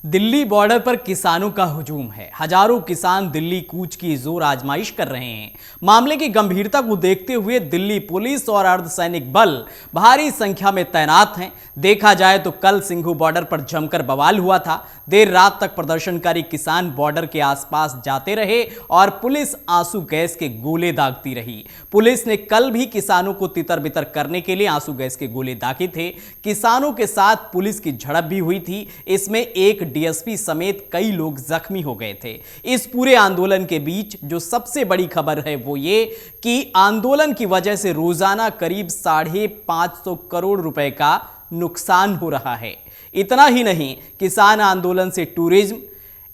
Delhi border पर किसानों का हुजूम है। हजारों किसान दिल्ली कूच की जोर आजमाइश कर रहे हैं। मामले की गंभीरता को देखते हुए दिल्ली पुलिस और अर्धसैनिक बल भारी संख्या में तैनात हैं। देखा जाए तो कल सिंघू बॉर्डर पर जमकर बवाल हुआ था। देर रात तक प्रदर्शनकारी किसान बॉर्डर के आसपास जाते रहे और पुलिस आंसू गैस के गोले दागती रही। पुलिस ने कल भी किसानों को तितर बितर करने के लिए आंसू गैस के गोले दागे थे। किसानों के साथ पुलिस की झड़प भी हुई थी। इसमें एक डीएसपी समेत कई लोग जख्मी हो गए थे। इस पूरे आंदोलन के बीच जो सबसे बड़ी खबर है वो ये कि आंदोलन की वजह से रोजाना करीब 550 करोड़ रुपए का नुकसान हो रहा है। इतना ही नहीं, किसान आंदोलन से टूरिज्म,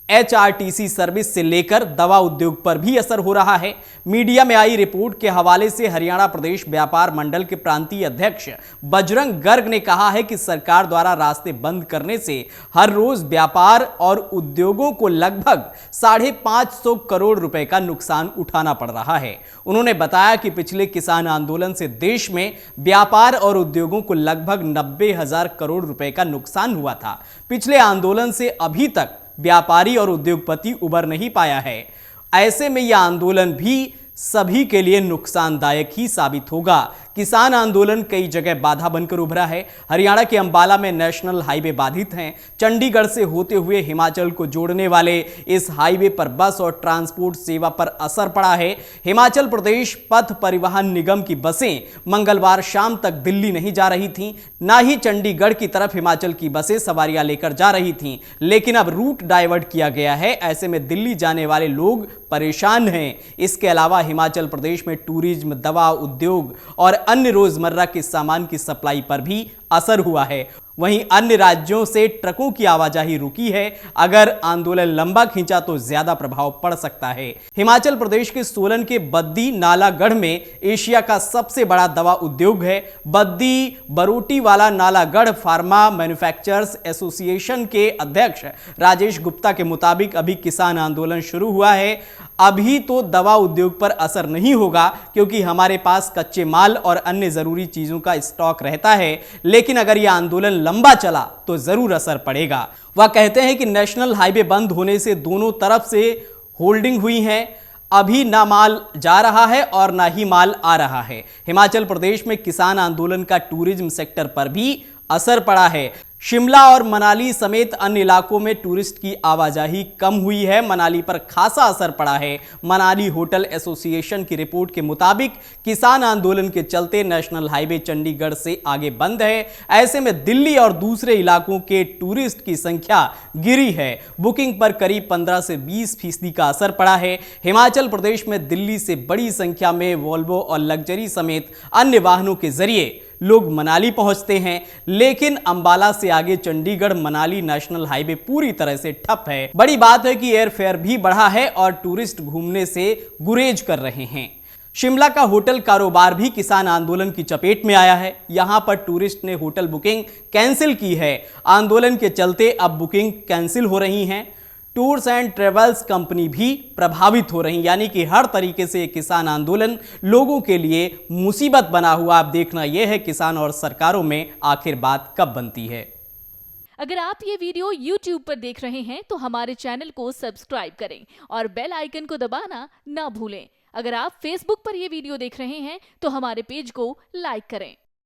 एचआरटीसी सर्विस से लेकर दवा उद्योग पर भी असर हो रहा है। मीडिया में आई रिपोर्ट के हवाले से हरियाणा प्रदेश व्यापार मंडल के प्रांतीय अध्यक्ष बजरंग गर्ग ने कहा है कि सरकार द्वारा रास्ते बंद करने से हर रोज व्यापार और उद्योगों को लगभग 550 करोड़ रुपए का नुकसान उठाना पड़ रहा है। उन्होंने बताया कि पिछले किसान आंदोलन से देश में व्यापार और उद्योगों को लगभग 90,000 करोड़ रुपए का नुकसान हुआ था। पिछले आंदोलन से अभी तक व्यापारी और उद्योगपति उबर नहीं पाया है। ऐसे में यह आंदोलन भी सभी के लिए नुकसानदायक ही साबित होगा। किसान आंदोलन कई जगह बाधा बनकर उभरा है। हरियाणा के अंबाला में नेशनल हाईवे बाधित हैं। चंडीगढ़ से होते हुए हिमाचल को जोड़ने वाले इस हाईवे पर बस और ट्रांसपोर्ट सेवा पर असर पड़ा है। हिमाचल प्रदेश पथ परिवहन निगम की बसें मंगलवार शाम तक दिल्ली नहीं जा रही थीं, ना ही चंडीगढ़ की तरफ हिमाचल की बसें सवारियां लेकर जा रही थीं। लेकिन अब रूट डाइवर्ट किया गया है। ऐसे में दिल्ली जाने वाले लोग परेशान हैं। इसके अलावा हिमाचल प्रदेश में टूरिज्म, दवा उद्योग और अन्य रोजमर्रा के सामान की सप्लाई पर भी असर हुआ है। वहीं अन्य राज्यों से ट्रकों की आवाजाही रुकी है। अगर आंदोलन लंबा खींचा तो ज्यादा प्रभाव पड़ सकता है। हिमाचल प्रदेश के सोलन के बद्दी नालागढ़ में एशिया का सबसे बड़ा दवा उद्योग है। Baddi Barotiwala Nalagarh pharma manufacturers association के अध्यक्ष राजेश गुप्ता के मुताबिक अभी किसान आंदोलन शुरू हुआ है। अभी तो दवा उद्योग पर असर नहीं होगा क्योंकि हमारे पास कच्चे माल और अन्य जरूरी चीजों का स्टॉक रहता है। लेकिन अगर यह आंदोलन लंबा चला तो जरूर असर पड़ेगा। वह कहते हैं कि नेशनल हाईवे बंद होने से दोनों तरफ से होल्डिंग हुई है। अभी ना माल जा रहा है और ना ही माल आ रहा है। हिमाचल प्रदेश में किसान आंदोलन का टूरिज्म सेक्टर पर भी असर पड़ा है। शिमला और मनाली समेत अन्य इलाकों में टूरिस्ट की आवाजाही कम हुई है। मनाली पर खासा असर पड़ा है। मनाली होटल एसोसिएशन की रिपोर्ट के मुताबिक किसान आंदोलन के चलते नेशनल हाईवे चंडीगढ़ से आगे बंद है। ऐसे में दिल्ली और दूसरे इलाकों के टूरिस्ट की संख्या गिरी है। बुकिंग पर करीब 15 से 20% का असर पड़ा है। हिमाचल प्रदेश में दिल्ली से बड़ी संख्या में वोल्वो और लग्जरी समेत अन्य वाहनों के जरिए लोग मनाली पहुंचते हैं। लेकिन अंबाला से आगे चंडीगढ़ मनाली नेशनल हाईवे पूरी तरह से ठप है। बड़ी बात है कि एयरफेयर भी बढ़ा है और टूरिस्ट घूमने से गुरेज कर रहे हैं। शिमला का होटल कारोबार भी किसान आंदोलन की चपेट में आया है। यहां पर टूरिस्ट ने होटल बुकिंग कैंसिल की है। आंदोलन के चलते अब बुकिंग कैंसिल हो रही हैं। टूर्स एंड ट्रेवल्स कंपनी भी प्रभावित हो रही, यानी कि हर तरीके से किसान आंदोलन लोगों के लिए मुसीबत बना हुआ। अब देखना यह है किसान और सरकारों में आखिर बात कब बनती है। अगर आप ये वीडियो YouTube पर देख रहे हैं तो हमारे चैनल को सब्सक्राइब करें और बेल आइकन को दबाना ना भूलें। अगर आप Facebook पर ये वीडियो देख रहे हैं तो हमारे पेज को लाइक करें।